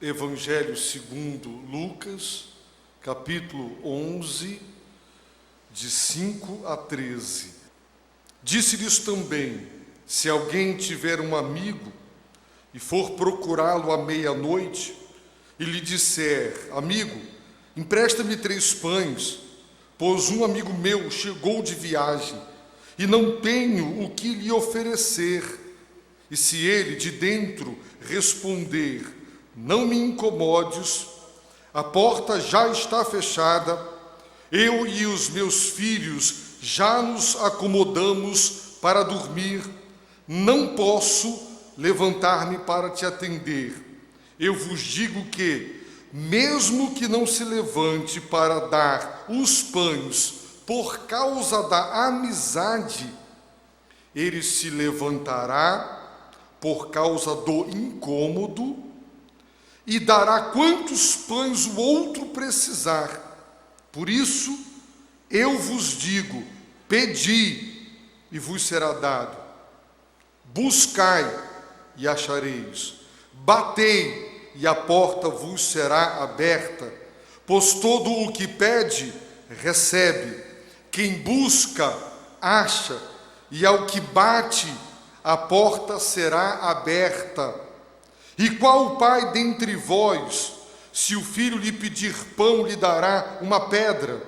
Evangelho segundo Lucas, capítulo 11, de 5 a 13. Disse-lhes também: se alguém tiver um amigo e for procurá-lo à meia-noite, e lhe disser: amigo, empresta-me 3 pães, pois um amigo meu chegou de viagem e não tenho o que lhe oferecer. E se ele de dentro responder: não me incomodes, a porta já está fechada, eu e os meus filhos já nos acomodamos para dormir, não posso levantar-me para te atender. Eu vos digo que, mesmo que não se levante para dar os pães por causa da amizade, ele se levantará por causa do incômodo e dará quantos pães o outro precisar. Por isso, eu vos digo: pedi e vos será dado, buscai e achareis, batei e a porta vos será aberta, pois todo o que pede, recebe, quem busca, acha, e ao que bate, a porta será aberta. E qual pai dentre vós, se o filho lhe pedir pão, lhe dará uma pedra?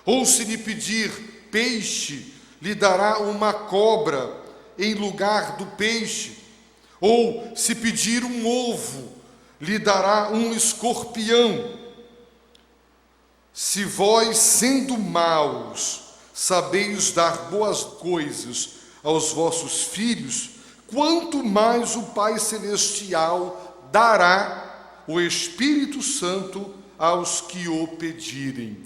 Ou se lhe pedir peixe, lhe dará uma cobra em lugar do peixe? Ou se pedir um ovo, lhe dará um escorpião? Se vós, sendo maus, sabeis dar boas coisas aos vossos filhos, quanto mais o Pai Celestial dará o Espírito Santo aos que o pedirem.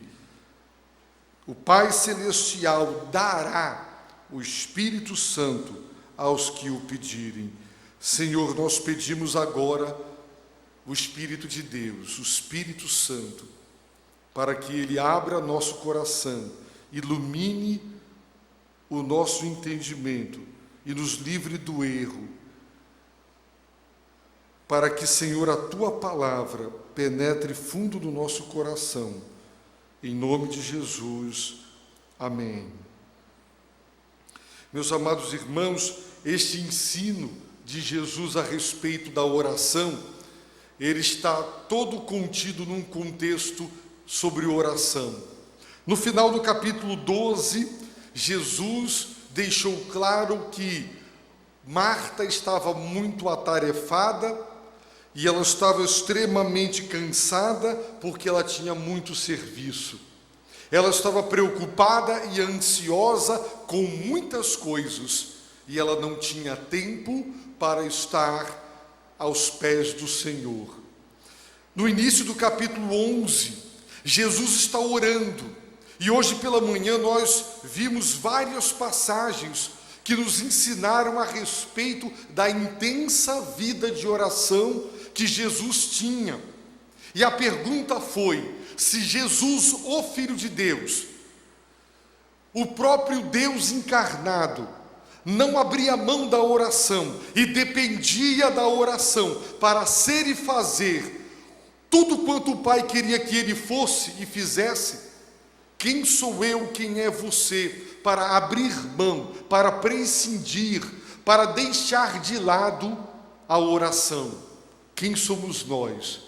O Pai Celestial dará o Espírito Santo aos que o pedirem. Senhor, nós pedimos agora o Espírito de Deus, o Espírito Santo, para que Ele abra nosso coração, ilumine o nosso entendimento e nos livre do erro, para que, Senhor, a Tua palavra penetre fundo no nosso coração. Em nome de Jesus, amém. Meus amados irmãos, este ensino de Jesus a respeito da oração, ele está todo contido num contexto sobre oração. No final do capítulo 12, Jesus deixou claro que Marta estava muito atarefada e ela estava extremamente cansada porque ela tinha muito serviço. Ela estava preocupada e ansiosa com muitas coisas e ela não tinha tempo para estar aos pés do Senhor. No início do capítulo 11, Jesus está orando. E hoje pela manhã nós vimos várias passagens que nos ensinaram a respeito da intensa vida de oração que Jesus tinha. E a pergunta foi: se Jesus, o Filho de Deus, o próprio Deus encarnado, não abria mão da oração e dependia da oração para ser e fazer tudo quanto o Pai queria que ele fosse e fizesse, quem sou eu, quem é você, para abrir mão, para prescindir, para deixar de lado a oração? Quem somos nós?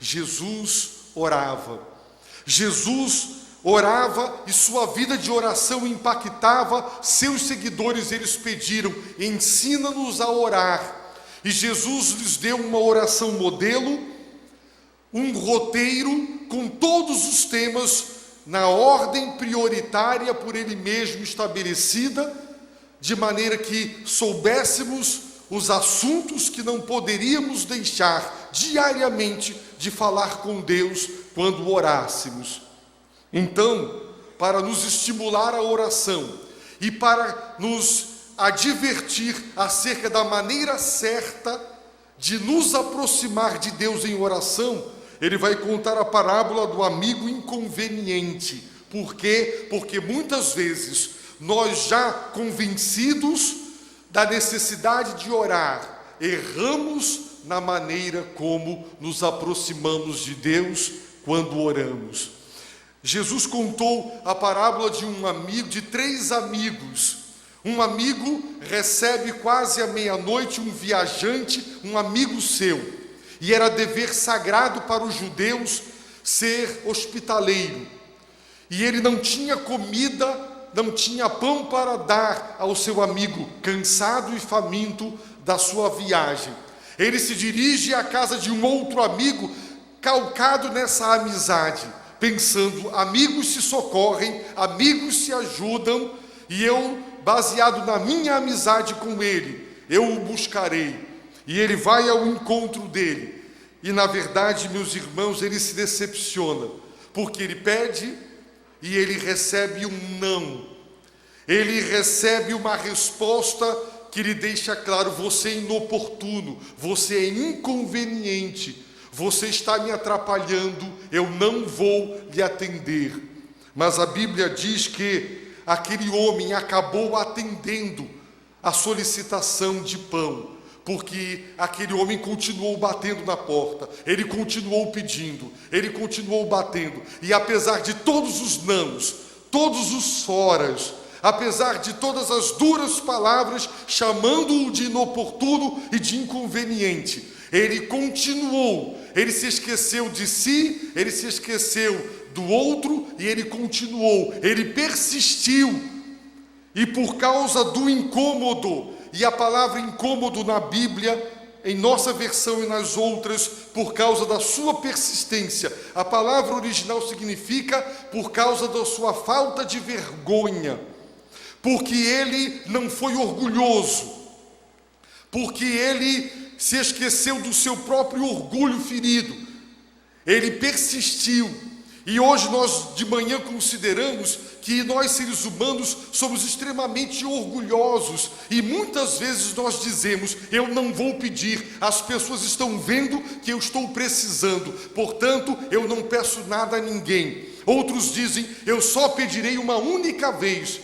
Jesus orava. Jesus orava e sua vida de oração impactava seus seguidores. Eles pediram: ensina-nos a orar. E Jesus lhes deu uma oração modelo, um roteiro com todos os temas na ordem prioritária por ele mesmo estabelecida, de maneira que soubéssemos os assuntos que não poderíamos deixar diariamente de falar com Deus quando orássemos. Então, para nos estimular a oração e para nos advertir acerca da maneira certa de nos aproximar de Deus em oração, ele vai contar a parábola do amigo inconveniente. Por quê? Porque muitas vezes nós, já convencidos da necessidade de orar, erramos na maneira como nos aproximamos de Deus quando oramos. Jesus contou a parábola de um amigo, de 3 amigos. Um amigo recebe quase à meia-noite um viajante, um amigo seu. E era dever sagrado para os judeus ser hospitaleiro. E ele não tinha comida, não tinha pão para dar ao seu amigo, cansado e faminto da sua viagem. Ele se dirige à casa de um outro amigo, calcado nessa amizade, pensando: amigos se socorrem, amigos se ajudam, e eu, baseado na minha amizade com ele, eu o buscarei. E ele vai ao encontro dele. E na verdade, meus irmãos, ele se decepciona, porque ele pede e ele recebe um não. Ele recebe uma resposta que lhe deixa claro: você é inoportuno, você é inconveniente, você está me atrapalhando, eu não vou lhe atender. Mas a Bíblia diz que aquele homem acabou atendendo a solicitação de pão, porque aquele homem continuou batendo na porta, ele continuou pedindo, ele continuou batendo, e apesar de todos os nãos, todos os foras, apesar de todas as duras palavras chamando-o de inoportuno e de inconveniente, ele continuou. Ele se esqueceu de si, ele se esqueceu do outro e ele continuou, ele persistiu. E por causa do incômodo, e a palavra incômodo na Bíblia, em nossa versão e nas outras, por causa da sua persistência, a palavra original significa por causa da sua falta de vergonha, porque ele não foi orgulhoso, porque ele se esqueceu do seu próprio orgulho ferido, ele persistiu. E hoje nós de manhã consideramos que nós seres humanos somos extremamente orgulhosos, e muitas vezes nós dizemos: eu não vou pedir, as pessoas estão vendo que eu estou precisando, portanto eu não peço nada a ninguém. Outros dizem: eu só pedirei uma única vez,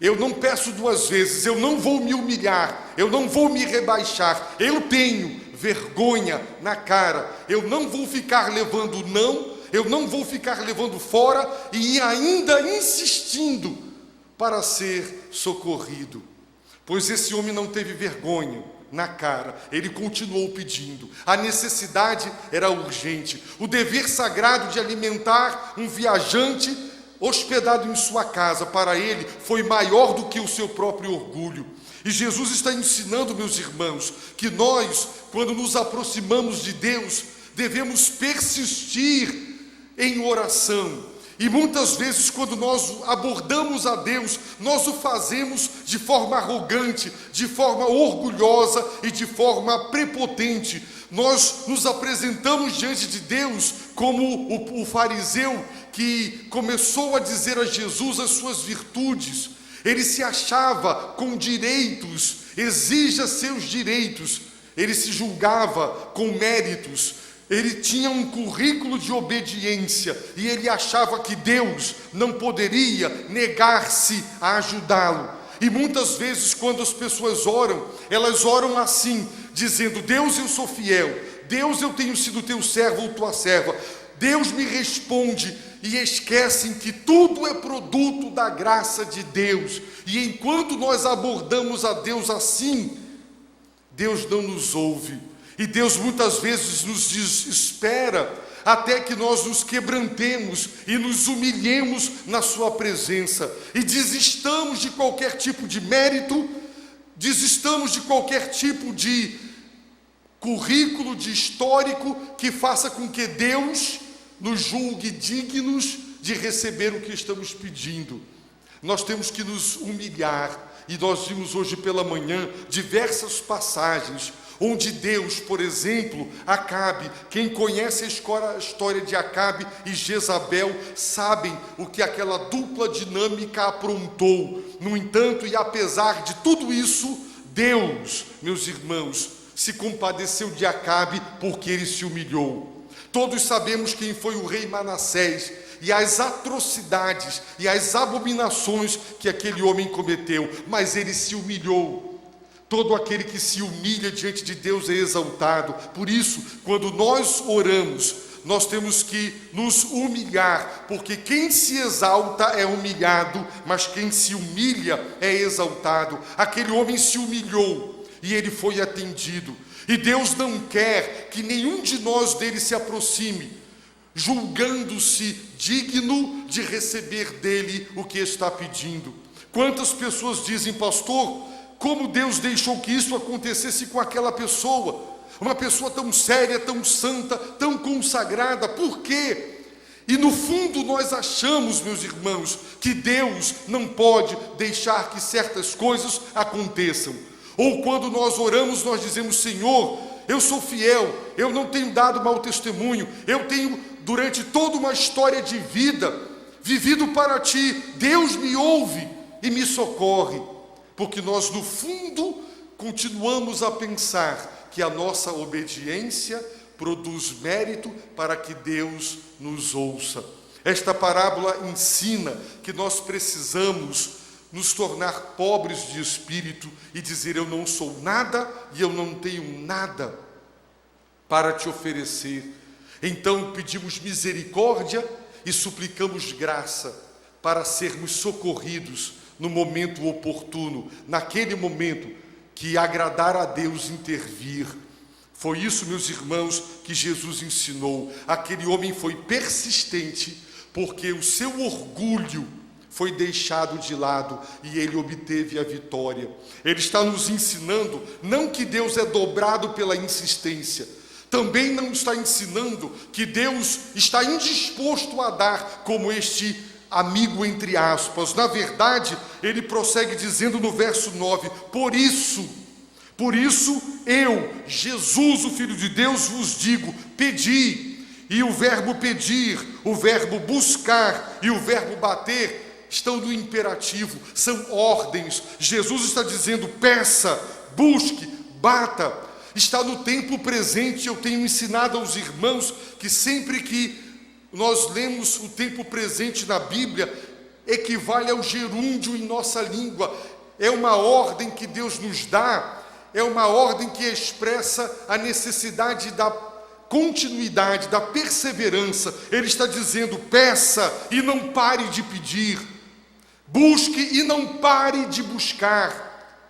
eu não peço 2 vezes, eu não vou me humilhar, eu não vou me rebaixar, eu tenho vergonha na cara, eu não vou ficar levando não, eu não vou ficar levando fora e ainda insistindo para ser socorrido. Pois esse homem não teve vergonha na cara, ele continuou pedindo. A necessidade era urgente, o dever sagrado de alimentar um viajante hospedado em sua casa, para ele foi maior do que o seu próprio orgulho. E Jesus está ensinando, meus irmãos, que nós, quando nos aproximamos de Deus, devemos persistir em oração. E muitas vezes, quando nós abordamos a Deus, nós o fazemos de forma arrogante, de forma orgulhosa e de forma prepotente. Nós nos apresentamos diante de Deus como o fariseu que começou a dizer a Jesus as suas virtudes. Ele se achava com direitos, exija seus direitos. Ele se julgava com méritos. Ele tinha um currículo de obediência e ele achava que Deus não poderia negar-se a ajudá-lo. E muitas vezes, quando as pessoas oram, elas oram assim, dizendo: Deus, eu sou fiel, Deus, eu tenho sido teu servo ou tua serva, Deus me responde, e esquecem que tudo é produto da graça de Deus. E enquanto nós abordamos a Deus assim, Deus não nos ouve. E Deus muitas vezes nos espera até que nós nos quebrantemos e nos humilhemos na sua presença e desistamos de qualquer tipo de mérito, desistamos de qualquer tipo de currículo, de histórico que faça com que Deus nos julgue dignos de receber o que estamos pedindo. Nós temos que nos humilhar, e nós vimos hoje pela manhã diversas passagens onde Deus, por exemplo, Acabe, quem conhece a história de Acabe e Jezabel, sabem o que aquela dupla dinâmica aprontou. No entanto, e apesar de tudo isso, Deus, meus irmãos, se compadeceu de Acabe porque ele se humilhou. Todos sabemos quem foi o rei Manassés e as atrocidades e as abominações que aquele homem cometeu, mas ele se humilhou. Todo aquele que se humilha diante de Deus é exaltado. Por isso, quando nós oramos, nós temos que nos humilhar, porque quem se exalta é humilhado, mas quem se humilha é exaltado. Aquele homem se humilhou e ele foi atendido. E Deus não quer que nenhum de nós dele se aproxime, julgando-se digno de receber dele o que está pedindo. Quantas pessoas dizem: pastor, como Deus deixou que isso acontecesse com aquela pessoa? Uma pessoa tão séria, tão santa, tão consagrada, por quê? E no fundo nós achamos, meus irmãos, que Deus não pode deixar que certas coisas aconteçam. Ou quando nós oramos, nós dizemos: Senhor, eu sou fiel, eu não tenho dado mau testemunho, eu tenho, durante toda uma história de vida, vivido para Ti. Deus me ouve e me socorre. Porque nós, no fundo, continuamos a pensar que a nossa obediência produz mérito para que Deus nos ouça. Esta parábola ensina que nós precisamos nos tornar pobres de espírito e dizer: eu não sou nada e eu não tenho nada para te oferecer. Então pedimos misericórdia e suplicamos graça para sermos socorridos no momento oportuno, naquele momento que agradar a Deus intervir. Foi isso, meus irmãos, que Jesus ensinou. Aquele homem foi persistente, porque o seu orgulho foi deixado de lado e ele obteve a vitória. Ele está nos ensinando, não que Deus é dobrado pela insistência, também não está ensinando que Deus está indisposto a dar, como este amigo entre aspas. Na verdade, ele prossegue dizendo no verso 9: por isso eu, Jesus, o Filho de Deus, vos digo, pedi. E o verbo pedir, o verbo buscar e o verbo bater estão no imperativo, são ordens. Jesus está dizendo: peça, busque, bata. Está no tempo presente. Eu tenho ensinado aos irmãos que sempre que nós lemos o tempo presente na Bíblia, equivale ao gerúndio em nossa língua. É uma ordem que Deus nos dá, é uma ordem que expressa a necessidade da continuidade, da perseverança. Ele está dizendo: peça e não pare de pedir, busque e não pare de buscar,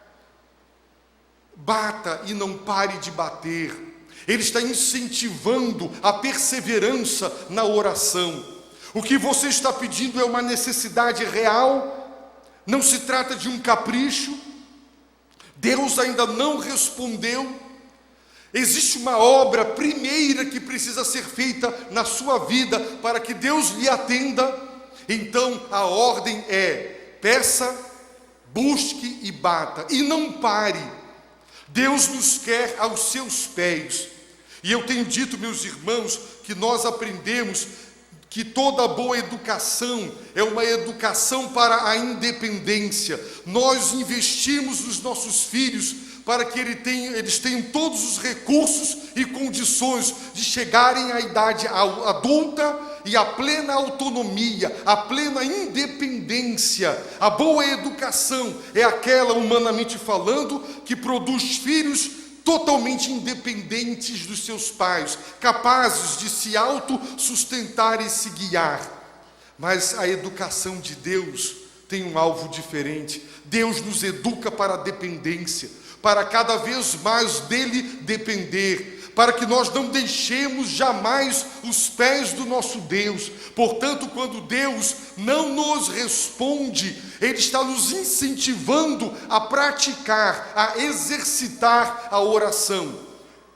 bata e não pare de bater. Ele está incentivando a perseverança na oração. O que você está pedindo é uma necessidade real, não se trata de um capricho. Deus ainda não respondeu. Existe uma obra primeira que precisa ser feita na sua vida para que Deus lhe atenda. Então a ordem é: peça, busque e bata, e não pare. Deus nos quer aos seus pés. E eu tenho dito, meus irmãos, que nós aprendemos que toda boa educação é uma educação para a independência. Nós investimos nos nossos filhos para que eles tenham todos os recursos e condições de chegarem à idade adulta e à plena autonomia, à plena independência. A boa educação é aquela, humanamente falando, que produz filhos totalmente independentes dos seus pais, capazes de se autossustentar e se guiar. Mas a educação de Deus tem um alvo diferente. Deus nos educa para a dependência, para cada vez mais dele depender, para que nós não deixemos jamais os pés do nosso Deus. Portanto, quando Deus não nos responde, Ele está nos incentivando a praticar, a exercitar a oração,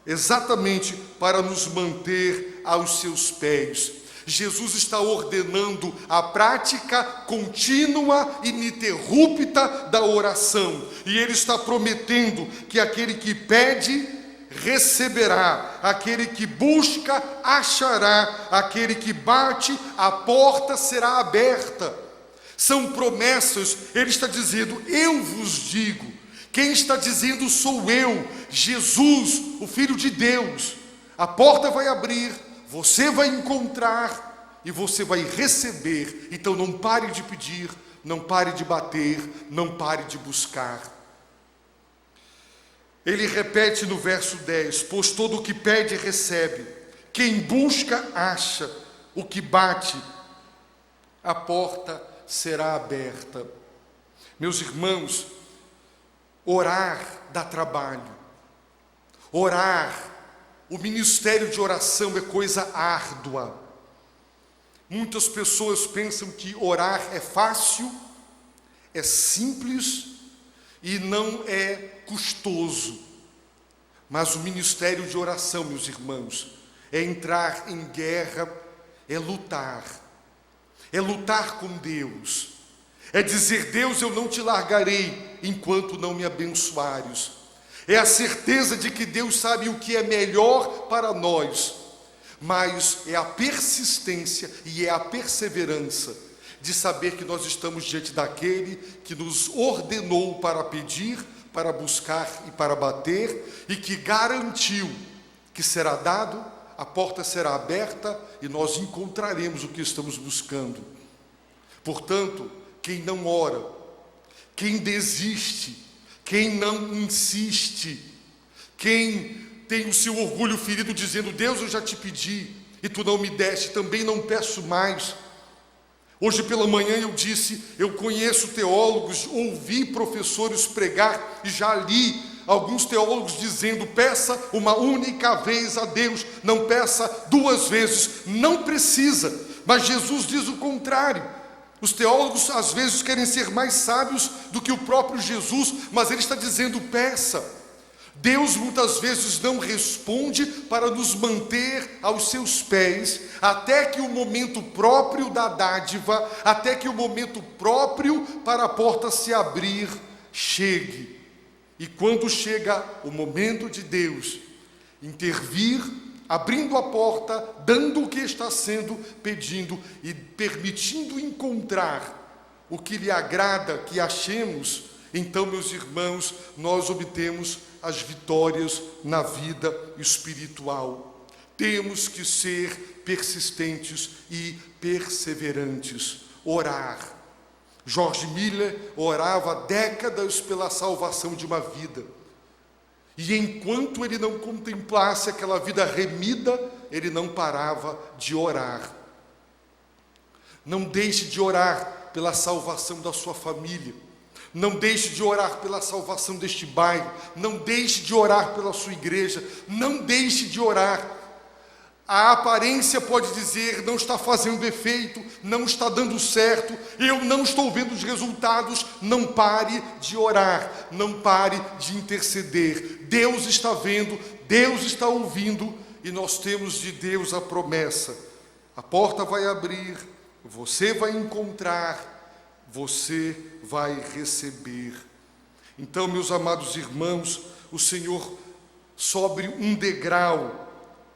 exatamente para nos manter aos seus pés. Jesus está ordenando a prática contínua e ininterrupta da oração, e Ele está prometendo que aquele que pede, receberá, aquele que busca, achará, aquele que bate, a porta será aberta. São promessas. Ele está dizendo: eu vos digo. Quem está dizendo sou eu, Jesus, o Filho de Deus. A porta vai abrir, você vai encontrar e você vai receber. Então não pare de pedir, não pare de bater, não pare de buscar. Ele repete no verso 10: pois todo o que pede recebe, quem busca acha, o que bate, a porta será aberta. Meus irmãos, orar dá trabalho. Orar, o ministério de oração é coisa árdua. Muitas pessoas pensam que orar é fácil, é simples e não é custoso. Mas o ministério de oração, meus irmãos, é entrar em guerra, é lutar com Deus, é dizer: Deus, eu não te largarei enquanto não me abençoares. É a certeza de que Deus sabe o que é melhor para nós, mas é a persistência e é a perseverança de saber que nós estamos diante daquele que nos ordenou para pedir, para buscar e para bater, e que garantiu que será dado, a porta será aberta e nós encontraremos o que estamos buscando. Portanto, quem não ora, quem desiste, quem não insiste, quem tem o seu orgulho ferido dizendo: Deus, eu já te pedi e tu não me deste, também não peço mais. Hoje pela manhã eu disse: eu conheço teólogos, ouvi professores pregar e já li alguns teólogos dizendo: peça uma única vez a Deus, não peça duas vezes. Não precisa, mas Jesus diz o contrário. Os teólogos às vezes querem ser mais sábios do que o próprio Jesus, mas ele está dizendo: peça. Deus muitas vezes não responde para nos manter aos seus pés, até que o momento próprio da dádiva, até que o momento próprio para a porta se abrir, chegue. E quando chega o momento de Deus intervir, abrindo a porta, dando o que está sendo pedindo e permitindo encontrar o que lhe agrada que achemos, então, meus irmãos, nós obtemos as vitórias na vida espiritual. Temos que ser persistentes e perseverantes. Orar. George Miller orava décadas pela salvação de uma vida. E enquanto ele não contemplasse aquela vida remida, ele não parava de orar. Não deixe de orar pela salvação da sua família. Não deixe de orar pela salvação deste bairro. Não deixe de orar pela sua igreja. Não deixe de orar. A aparência pode dizer: não está fazendo efeito, não está dando certo, eu não estou vendo os resultados. Não pare de orar, não pare de interceder. Deus está vendo, Deus está ouvindo, e nós temos de Deus a promessa: a porta vai abrir, você vai encontrar, você vai receber. Então, meus amados irmãos, o Senhor sobe um degrau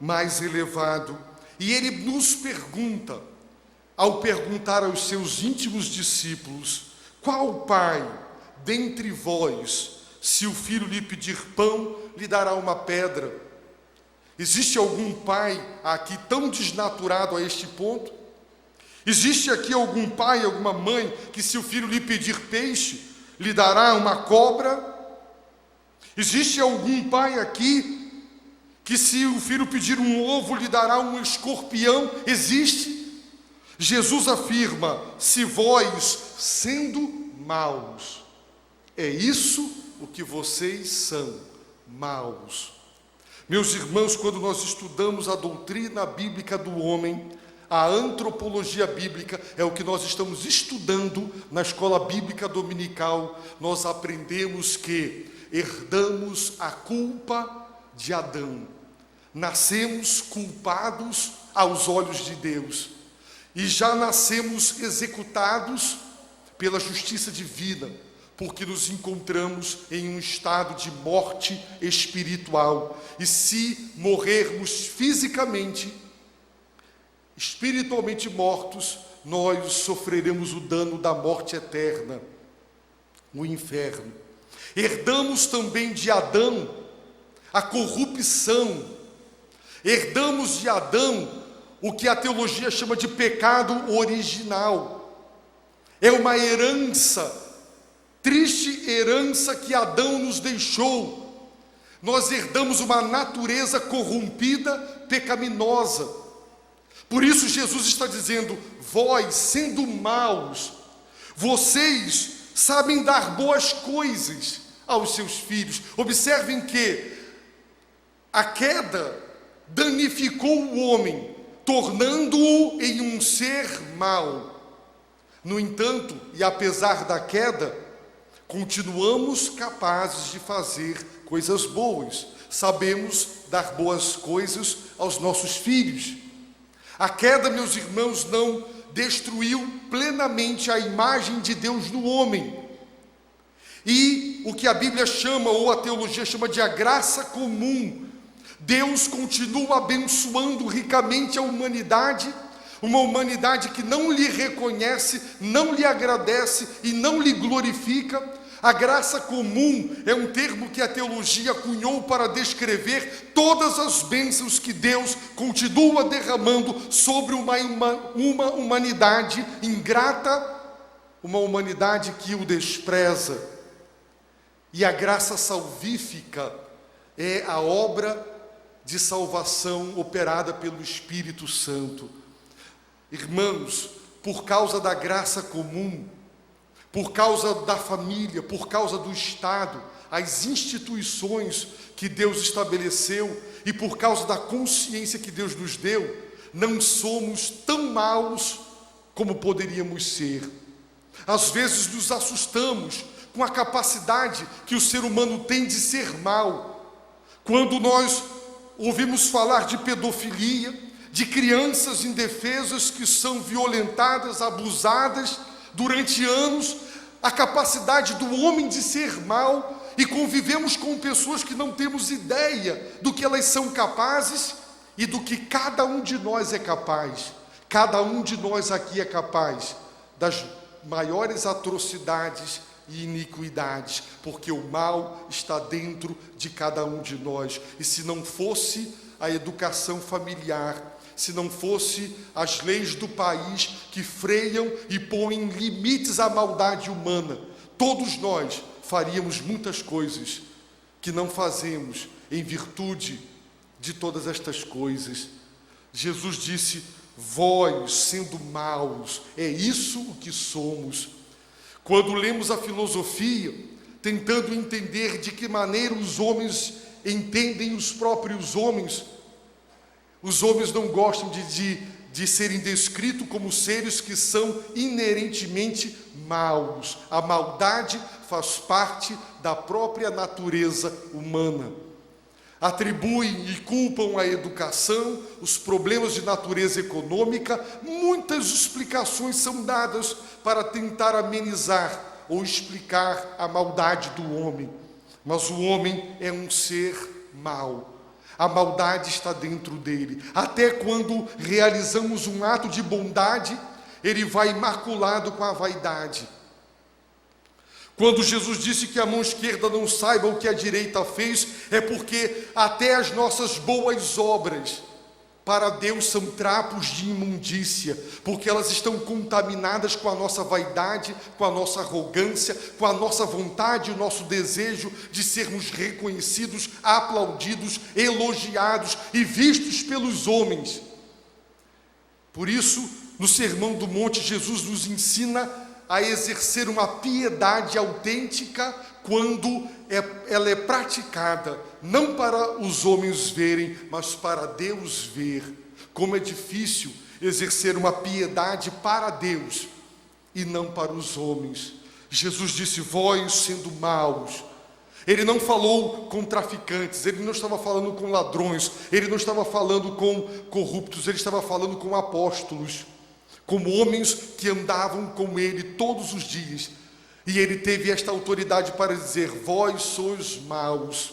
mais elevado, e Ele nos pergunta, ao perguntar aos seus íntimos discípulos: qual pai dentre vós, se o filho lhe pedir pão, lhe dará uma pedra? Existe algum pai aqui tão desnaturado a este ponto? Existe aqui algum pai, alguma mãe, que se o filho lhe pedir peixe, lhe dará uma cobra? Existe algum pai aqui que se o filho pedir um ovo, lhe dará um escorpião? Existe? Jesus afirma: se vós, sendo maus, é isso o que vocês são, maus. Meus irmãos, quando nós estudamos a doutrina bíblica do homem, a antropologia bíblica, é o que nós estamos estudando na escola bíblica dominical, nós aprendemos que herdamos a culpa de Adão. Nascemos culpados aos olhos de Deus e já nascemos executados pela justiça divina, porque nos encontramos em um estado de morte espiritual. E se morrermos fisicamente, espiritualmente mortos, nós sofreremos o dano da morte eterna, o inferno. Herdamos também de Adão a corrupção. Herdamos de Adão o que a teologia chama de pecado original. É uma herança, triste herança que Adão nos deixou. Nós herdamos uma natureza corrompida, pecaminosa. Por isso Jesus está dizendo: vós, sendo maus, vocês sabem dar boas coisas aos seus filhos. Observem que a queda danificou o homem, tornando-o em um ser mau. No entanto, e apesar da queda, continuamos capazes de fazer coisas boas. Sabemos dar boas coisas aos nossos filhos. A queda, meus irmãos, não destruiu plenamente a imagem de Deus no homem. E o que a Bíblia chama, ou a teologia chama de a graça comum, Deus continua abençoando ricamente a humanidade, uma humanidade que não lhe reconhece, não lhe agradece e não lhe glorifica. A graça comum é um termo que a teologia cunhou para descrever todas as bênçãos que Deus continua derramando sobre uma humanidade ingrata, uma humanidade que o despreza. E a graça salvífica é a obra de salvação operada pelo Espírito Santo. Irmãos, por causa da graça comum, por causa da família, por causa do Estado, as instituições que Deus estabeleceu e por causa da consciência que Deus nos deu, não somos tão maus como poderíamos ser. Às vezes nos assustamos com a capacidade que o ser humano tem de ser mau. Quando nós ouvimos falar de pedofilia, de crianças indefesas que são violentadas, abusadas durante anos, a capacidade do homem de ser mau, e convivemos com pessoas que não temos ideia do que elas são capazes e do que cada um de nós é capaz. Cada um de nós aqui é capaz das maiores atrocidades e iniquidades, porque o mal está dentro de cada um de nós. E se não fosse a educação familiar, se não fosse as leis do país que freiam e põem limites à maldade humana, todos nós faríamos muitas coisas que não fazemos em virtude de todas estas coisas. Jesus disse: vós, sendo maus, é isso o que somos. Quando lemos a filosofia, tentando entender de que maneira os homens entendem os próprios homens, os homens não gostam de serem descritos como seres que são inerentemente maus. A maldade faz parte da própria natureza humana. Atribuem e culpam a educação, os problemas de natureza econômica. Muitas explicações são dadas para tentar amenizar ou explicar a maldade do homem. Mas o homem é um ser mau. A maldade está dentro dele. Até quando realizamos um ato de bondade, ele vai maculado com a vaidade. Quando Jesus disse que a mão esquerda não saiba o que a direita fez, é porque até as nossas boas obras para Deus são trapos de imundícia, porque elas estão contaminadas com a nossa vaidade, com a nossa arrogância, com a nossa vontade, o nosso desejo de sermos reconhecidos, aplaudidos, elogiados e vistos pelos homens. Por isso, no Sermão do Monte, Jesus nos ensina a exercer uma piedade autêntica quando ela é praticada, não para os homens verem, mas para Deus ver. Como é difícil exercer uma piedade para Deus e não para os homens. Jesus disse: vós, sendo maus. Ele não falou com traficantes, ele não estava falando com ladrões, ele não estava falando com corruptos, ele estava falando com apóstolos, como homens que andavam com ele todos os dias. E ele teve esta autoridade para dizer: vós sois maus,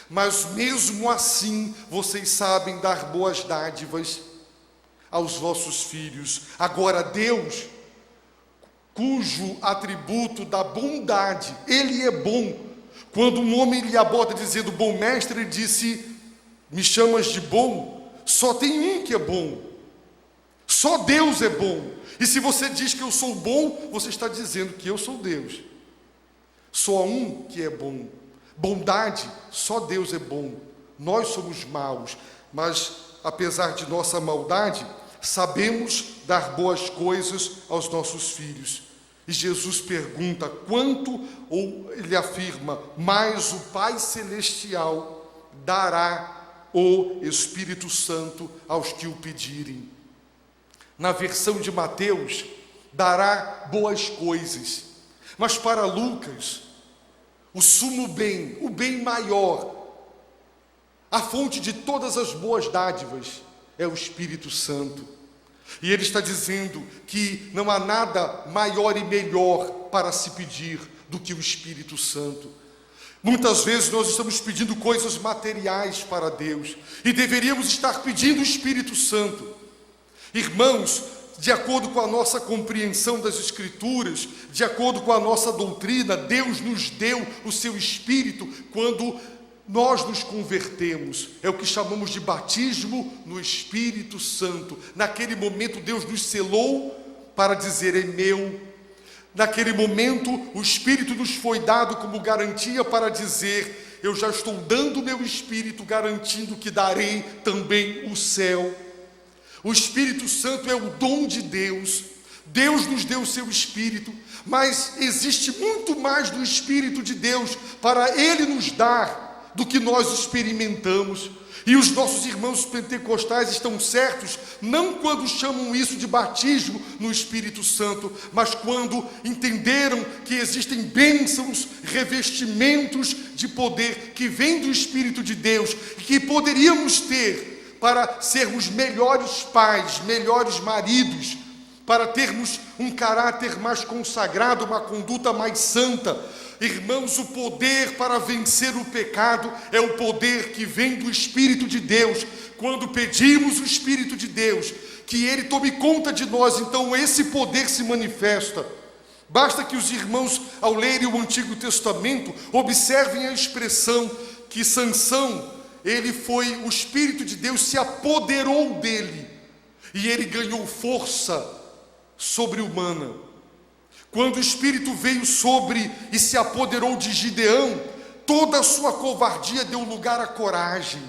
mas mesmo assim vocês sabem dar boas dádivas aos vossos filhos. Agora Deus, cujo atributo da bondade, ele é bom. Quando um homem lhe aborda dizendo: bom mestre, ele disse: me chamas de bom? Só tem um que é bom. Só Deus é bom. E se você diz que eu sou bom, você está dizendo que eu sou Deus. Só há um que é bom. Bondade, só Deus é bom. Nós somos maus, mas apesar de nossa maldade, sabemos dar boas coisas aos nossos filhos. E Jesus pergunta quanto, ou ele afirma, mas o Pai Celestial dará o Espírito Santo aos que o pedirem. Na versão de Mateus, dará boas coisas. Mas para Lucas, o sumo bem, o bem maior, a fonte de todas as boas dádivas é o Espírito Santo. E ele está dizendo que não há nada maior e melhor para se pedir do que o Espírito Santo. Muitas vezes nós estamos pedindo coisas materiais para Deus e deveríamos estar pedindo o Espírito Santo. Irmãos, de acordo com a nossa compreensão das Escrituras, de acordo com a nossa doutrina, Deus nos deu o seu Espírito quando nós nos convertemos. É o que chamamos de batismo no Espírito Santo. Naquele momento Deus nos selou para dizer: é meu. Naquele momento o Espírito nos foi dado como garantia para dizer: eu já estou dando o meu Espírito, garantindo que darei também o céu. O Espírito Santo é o dom de Deus. Deus nos deu o seu Espírito, mas existe muito mais do Espírito de Deus para Ele nos dar do que nós experimentamos. E os nossos irmãos pentecostais estão certos, não quando chamam isso de batismo no Espírito Santo, mas quando entenderam que existem bênçãos, revestimentos de poder que vêm do Espírito de Deus e que poderíamos ter para sermos melhores pais, melhores maridos, para termos um caráter mais consagrado, uma conduta mais santa. Irmãos, o poder para vencer o pecado é o poder que vem do Espírito de Deus. Quando pedimos o Espírito de Deus, que Ele tome conta de nós, então esse poder se manifesta. Basta que os irmãos, ao lerem o Antigo Testamento, observem a expressão que Sansão, o Espírito de Deus se apoderou dele, e ele ganhou força sobre-humana. Quando o Espírito veio sobre e se apoderou de Gideão, toda a sua covardia deu lugar à coragem.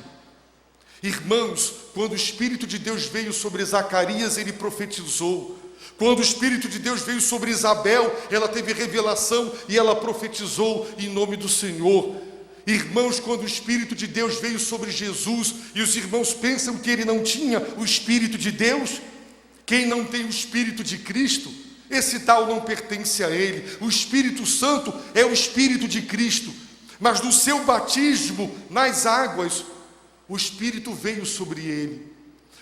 Irmãos, quando o Espírito de Deus veio sobre Zacarias, ele profetizou. Quando o Espírito de Deus veio sobre Isabel, ela teve revelação e ela profetizou em nome do Senhor. Irmãos, quando o Espírito de Deus veio sobre Jesus, e os irmãos pensam que ele não tinha o Espírito de Deus, quem não tem o Espírito de Cristo, esse tal não pertence a ele. O Espírito Santo é o Espírito de Cristo, mas no seu batismo nas águas, o Espírito veio sobre ele.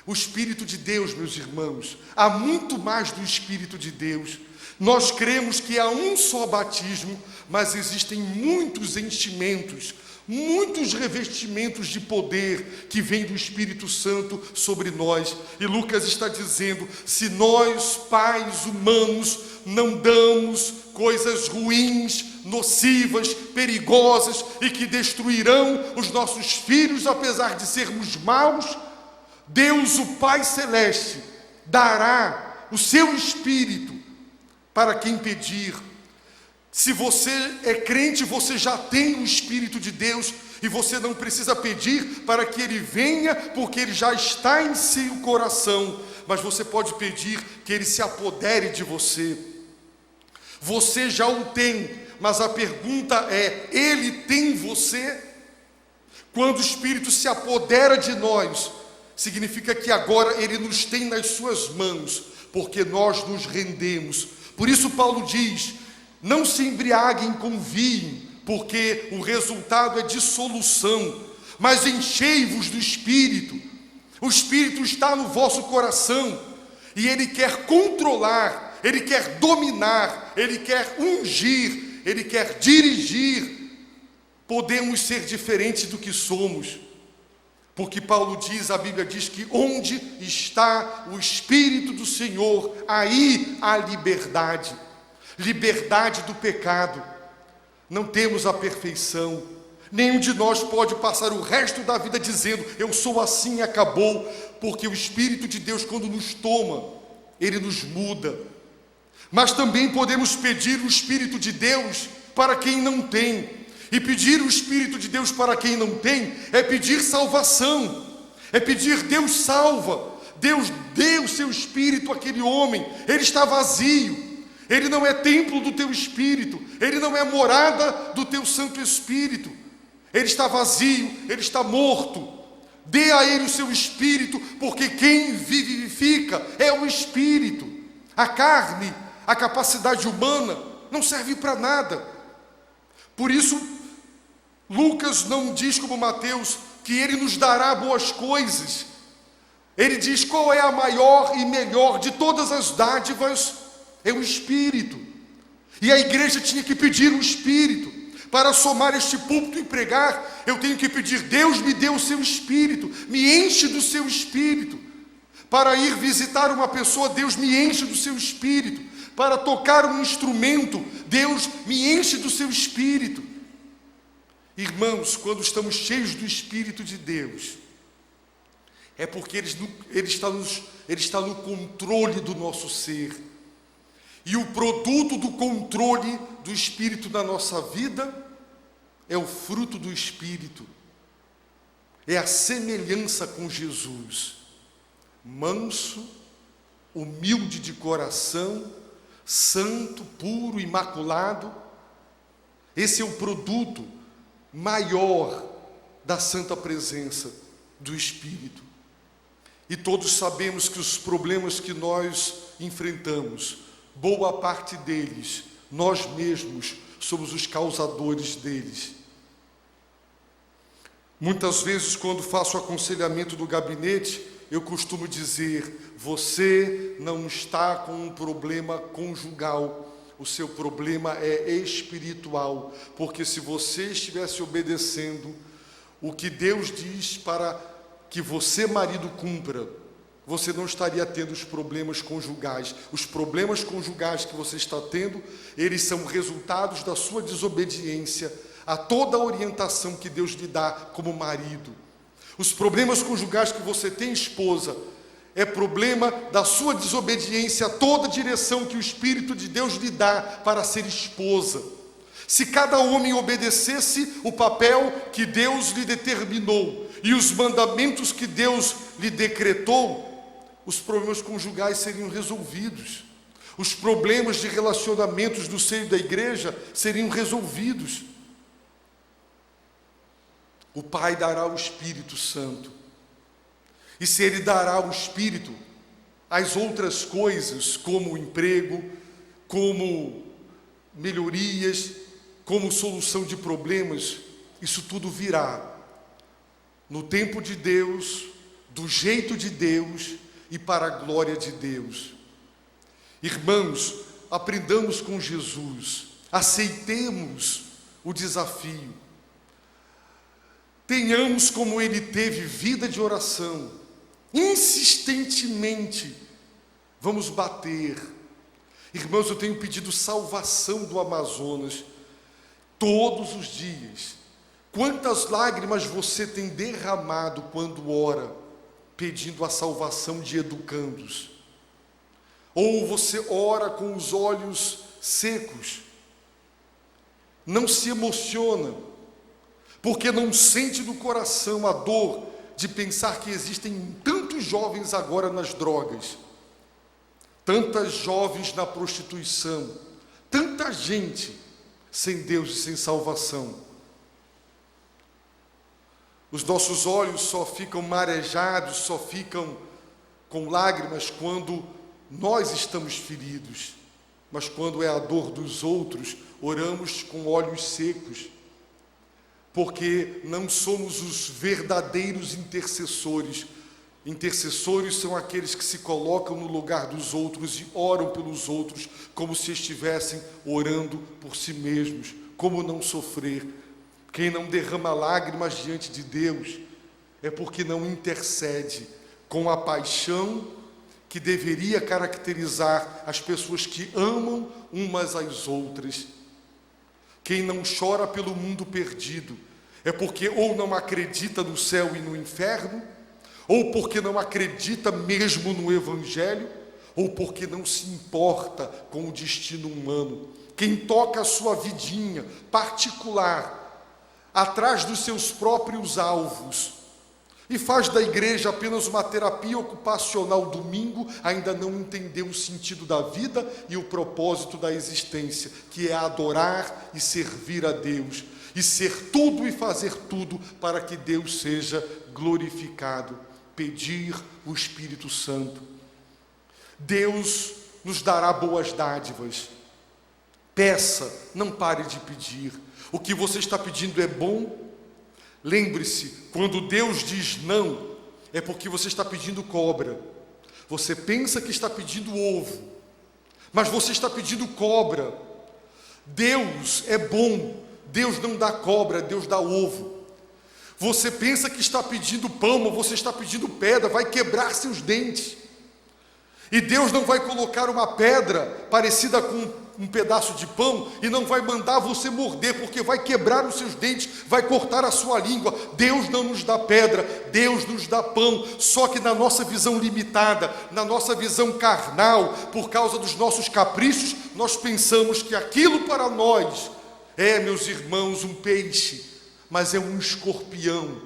O Espírito de Deus, meus irmãos, há muito mais do Espírito de Deus. Nós cremos que há um só batismo, mas existem muitos enchimentos, muitos revestimentos de poder que vêm do Espírito Santo sobre nós. E Lucas está dizendo: se nós, pais humanos, não damos coisas ruins, nocivas, perigosas e que destruirão os nossos filhos, apesar de sermos maus, Deus, o Pai Celeste, dará o seu Espírito para quem pedir. Se você é crente, você já tem o Espírito de Deus e você não precisa pedir para que Ele venha, porque Ele já está em seu coração, mas você pode pedir que Ele se apodere de você. Você já o tem, mas a pergunta é: Ele tem você? Quando o Espírito se apodera de nós, significa que agora Ele nos tem nas suas mãos, porque nós nos rendemos. Por isso Paulo diz: não se embriaguem com vinho, porque o resultado é dissolução, mas enchei-vos do Espírito. O Espírito está no vosso coração, e Ele quer controlar, Ele quer dominar, Ele quer ungir, Ele quer dirigir. Podemos ser diferentes do que somos, porque Paulo diz, a Bíblia diz que onde está o Espírito do Senhor, aí há liberdade. Liberdade do pecado. Não temos a perfeição. Nenhum de nós pode passar o resto da vida dizendo: eu sou assim e acabou, porque o Espírito de Deus, quando nos toma, Ele nos muda. Mas também podemos pedir o Espírito de Deus para quem não tem. E pedir o Espírito de Deus para quem não tem é pedir salvação, é pedir: Deus salva. Deus deu o seu Espírito àquele homem, ele está vazio, ele não é templo do teu Espírito, ele não é morada do teu Santo Espírito, ele está vazio, ele está morto. Dê a ele o seu Espírito, porque quem vivifica é o Espírito. A carne, a capacidade humana não serve para nada. Por isso, Lucas não diz como Mateus que ele nos dará boas coisas. Ele diz: qual é a maior e melhor de todas as dádivas? É o Espírito. E a igreja tinha que pedir o Espírito. Para somar este púlpito e pregar, eu tenho que pedir: Deus me dê o seu Espírito, me enche do seu Espírito. Para ir visitar uma pessoa, Deus me enche do seu Espírito. Para tocar um instrumento, Deus me enche do seu Espírito. Irmãos, quando estamos cheios do Espírito de Deus, é porque Ele está no controle do nosso ser. E o produto do controle do Espírito na nossa vida é o fruto do Espírito. É a semelhança com Jesus. Manso, humilde de coração, santo, puro, imaculado. Esse é o produto maior da santa presença do Espírito. E todos sabemos que os problemas que nós enfrentamos, boa parte deles, nós mesmos somos os causadores deles. Muitas vezes, quando faço o aconselhamento do gabinete, eu costumo dizer: você não está com um problema conjugal, o seu problema é espiritual, porque se você estivesse obedecendo o que Deus diz para que você, marido, cumpra, você não estaria tendo os problemas conjugais. Os problemas conjugais que você está tendo, eles são resultados da sua desobediência a toda a orientação que Deus lhe dá como marido. Os problemas conjugais que você tem, esposa, é problema da sua desobediência a toda a direção que o Espírito de Deus lhe dá para ser esposa. Se cada homem obedecesse o papel que Deus lhe determinou e os mandamentos que Deus lhe decretou, os problemas conjugais seriam resolvidos. Os problemas de relacionamentos do seio da igreja seriam resolvidos. O Pai dará o Espírito Santo. E se Ele dará o Espírito, as outras coisas, como o emprego, como melhorias, como solução de problemas, isso tudo virá no tempo de Deus, do jeito de Deus e para a glória de Deus. Irmãos, aprendamos com Jesus, aceitemos o desafio, tenhamos como ele teve vida de oração, insistentemente vamos bater. Irmãos, eu tenho pedido salvação do Amazonas todos os dias. Quantas lágrimas você tem derramado quando ora, pedindo a salvação de educandos? Ou você ora com os olhos secos, não se emociona, porque não sente no coração a dor de pensar que existem tantos jovens agora nas drogas, tantas jovens na prostituição, tanta gente sem Deus e sem salvação. Os nossos olhos só ficam marejados, só ficam com lágrimas quando nós estamos feridos, mas quando é a dor dos outros, oramos com olhos secos, porque não somos os verdadeiros intercessores. Intercessores são aqueles que se colocam no lugar dos outros e oram pelos outros, como se estivessem orando por si mesmos. Como não sofrer? Quem não derrama lágrimas diante de Deus é porque não intercede com a paixão que deveria caracterizar as pessoas que amam umas às outras. Quem não chora pelo mundo perdido é porque ou não acredita no céu e no inferno, ou porque não acredita mesmo no Evangelho, ou porque não se importa com o destino humano. Quem toca a sua vidinha particular atrás dos seus próprios alvos, e faz da igreja apenas uma terapia ocupacional domingo, ainda não entendeu o sentido da vida e o propósito da existência, que é adorar e servir a Deus, e ser tudo e fazer tudo para que Deus seja glorificado. Pedir o Espírito Santo. Deus nos dará boas dádivas. Peça, não pare de pedir. O que você está pedindo é bom. Lembre-se, quando Deus diz não, é porque você está pedindo cobra. Você pensa que está pedindo ovo, mas você está pedindo cobra. Deus é bom, Deus não dá cobra, Deus dá ovo. Você pensa que está pedindo pão, mas você está pedindo pedra, vai quebrar seus dentes. E Deus não vai colocar uma pedra parecida com um pedaço de pão e não vai mandar você morder, porque vai quebrar os seus dentes, vai cortar a sua língua. Deus não nos dá pedra, Deus nos dá pão. Só que na nossa visão limitada, na nossa visão carnal, por causa dos nossos caprichos, nós pensamos que aquilo para nós é, meus irmãos, um peixe, mas é um escorpião.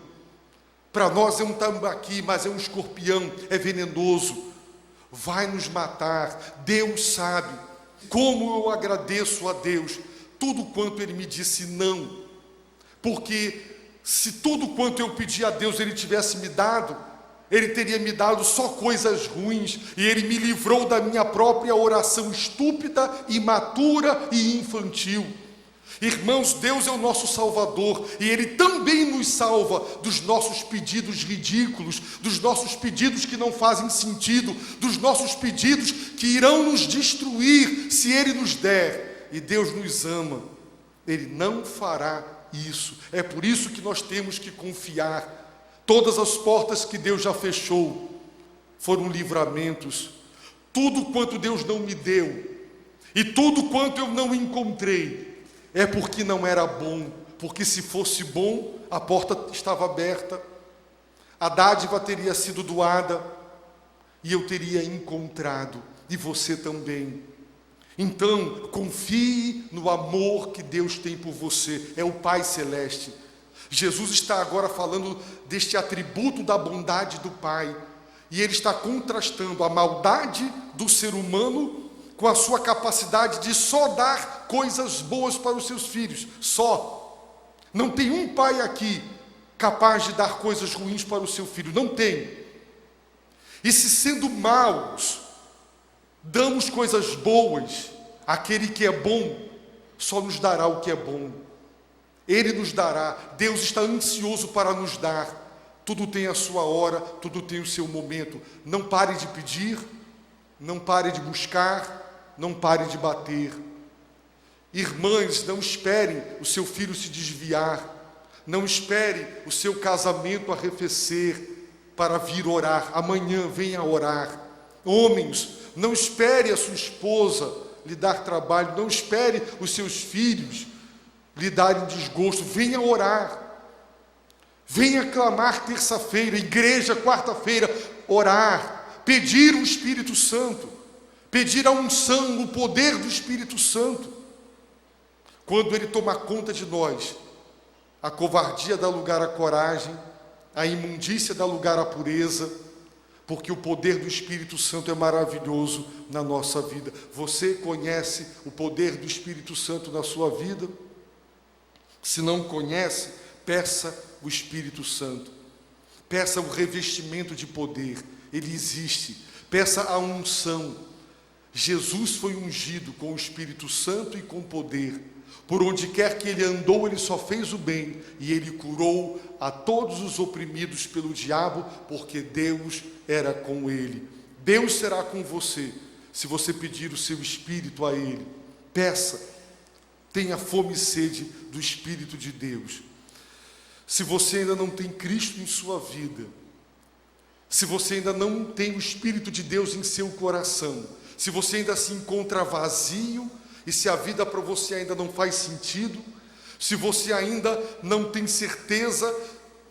Para nós é um tambaqui, mas é um escorpião, é venenoso, vai nos matar. Deus sabe. Como eu agradeço a Deus tudo quanto Ele me disse não, porque se tudo quanto eu pedi a Deus Ele tivesse me dado, Ele teria me dado só coisas ruins, e Ele me livrou da minha própria oração estúpida, imatura e infantil. Irmãos, Deus é o nosso Salvador, e Ele também nos salva dos nossos pedidos ridículos, dos nossos pedidos que não fazem sentido, dos nossos pedidos que irão nos destruir se Ele nos der. E Deus nos ama, Ele não fará isso. É por isso que nós temos que confiar. Todas as portas que Deus já fechou foram livramentos. Tudo quanto Deus não me deu, e tudo quanto eu não encontrei, é porque não era bom, porque se fosse bom, a porta estava aberta, a dádiva teria sido doada, e eu teria encontrado, e você também. Então, confie no amor que Deus tem por você, é o Pai Celeste. Jesus está agora falando deste atributo da bondade do Pai, e Ele está contrastando a maldade do ser humano com a sua capacidade de só dar coisas boas para os seus filhos, só. Não tem um pai aqui capaz de dar coisas ruins para o seu filho, não tem. E se sendo maus, damos coisas boas, aquele que é bom, só nos dará o que é bom. Ele nos dará, Deus está ansioso para nos dar. Tudo tem a sua hora, tudo tem o seu momento. Não pare de pedir, não pare de buscar, não pare de bater. Irmãs, não esperem o seu filho se desviar, não espere o seu casamento arrefecer para vir orar. Amanhã venha orar. Homens, não espere a sua esposa lhe dar trabalho, não espere os seus filhos lhe darem desgosto. Venha orar, venha clamar terça-feira, igreja quarta-feira, orar, pedir o Espírito Santo, pedir a unção, o poder do Espírito Santo. Quando Ele tomar conta de nós, a covardia dá lugar à coragem, a imundícia dá lugar à pureza, porque o poder do Espírito Santo é maravilhoso na nossa vida. Você conhece o poder do Espírito Santo na sua vida? Se não conhece, peça o Espírito Santo. Peça o revestimento de poder, ele existe. Peça a unção. Jesus foi ungido com o Espírito Santo e com poder. Por onde quer que ele andou, ele só fez o bem, e ele curou a todos os oprimidos pelo diabo, porque Deus era com ele. Deus será com você, se você pedir o seu Espírito a Ele. Peça, tenha fome e sede do Espírito de Deus. Se você ainda não tem Cristo em sua vida, se você ainda não tem o Espírito de Deus em seu coração, se você ainda se encontra vazio, e se a vida para você ainda não faz sentido, se você ainda não tem certeza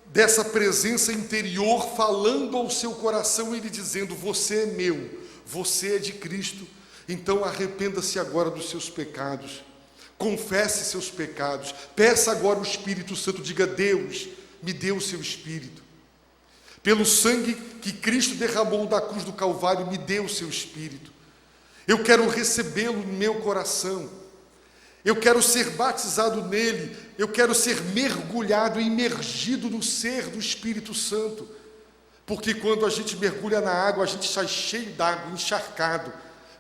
dessa presença interior falando ao seu coração, Ele dizendo: você é meu, você é de Cristo, então arrependa-se agora dos seus pecados, confesse seus pecados, peça agora o Espírito Santo, diga: Deus, me dê o seu Espírito. Pelo sangue que Cristo derramou da cruz do Calvário, me dê o seu Espírito. Eu quero recebê-lo no meu coração. Eu quero ser batizado nele. Eu quero ser mergulhado, imergido no ser do Espírito Santo. Porque quando a gente mergulha na água, a gente sai cheio d'água, encharcado.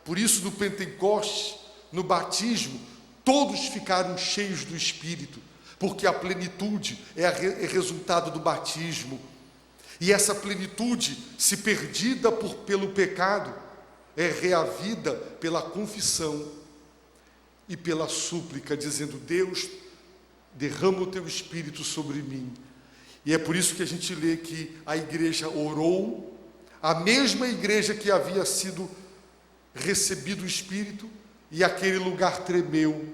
Por isso, no Pentecostes, no batismo, todos ficaram cheios do Espírito. Porque a plenitude é resultado do batismo. E essa plenitude, se perdida pelo pecado, é reavida pela confissão e pela súplica, dizendo: Deus, derrama o teu Espírito sobre mim. E é por isso que a gente lê que a igreja orou, a mesma igreja que havia sido recebido o Espírito, e aquele lugar tremeu,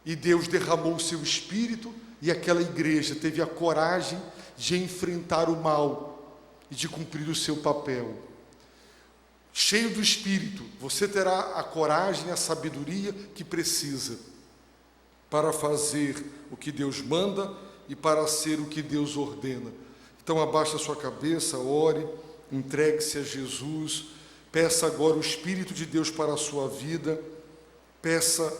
e Deus derramou o seu Espírito, e aquela igreja teve a coragem de enfrentar o mal e de cumprir o seu papel. Cheio do Espírito, você terá a coragem e a sabedoria que precisa para fazer o que Deus manda e para ser o que Deus ordena. Então abaixe a sua cabeça, ore, entregue-se a Jesus, peça agora o Espírito de Deus para a sua vida, peça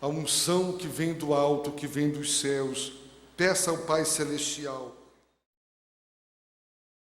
a unção que vem do alto, que vem dos céus, peça ao Pai Celestial.